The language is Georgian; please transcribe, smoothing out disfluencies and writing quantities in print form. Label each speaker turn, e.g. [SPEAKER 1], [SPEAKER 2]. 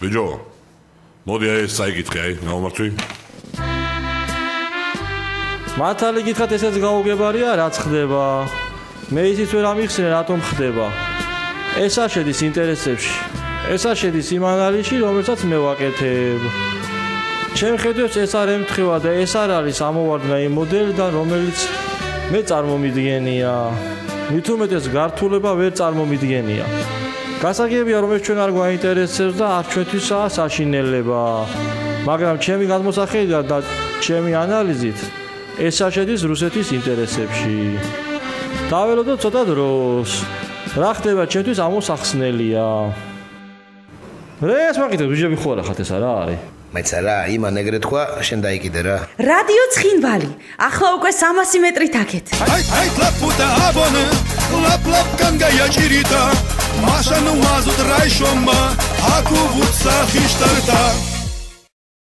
[SPEAKER 1] ბიჭო, მოდი ეს საიკითხე, გამომართვი.
[SPEAKER 2] მართალი გითხრათ, ესეც გაუგებარია, რაც ხდება. მე ისიც ვერ ამიხსენე, რატომ ხდება. ეს არ შედის ინტერესებში. ეს არ შედის იმ ანალიზში, რომელსაც მე ვაკეთებ. ჩემ ხედვებს ეს არ ემთხვევა და ეს არ არის ამოვარდნა იმ მოდელიდან, რომელიც მე წარმომიდგენია. მით უმეტეს გართულება ვერ წარმომიდგენია. გასაგებია, რომ ეს ჩვენ არ გვაინტერესებს და არ ჩვენთვისაა საშინელება. მაგრამ ჩემი გადმოსახედიდან და ჩემი ანალიზით ეს არ შედის რუსეთის ინტერესებში. დაველოდოთ ცოტა დროს. რა ხდება ჩვენთვის ამოსახსნელია. რას ვაკეთებ, ბიჭები ხო არა ხათ ეს რა არის?
[SPEAKER 3] მაინც არა, იმან ეგრე თქვა, შენ დაიკიდე რა.
[SPEAKER 4] რადიო ცხინვალი. ახლა უკვე 300 მეტრით აქეთ.
[SPEAKER 5] Hai laputa abone, lap kangaia chirita. Masha nu mazut raishoma, aku vutsa khishtarta.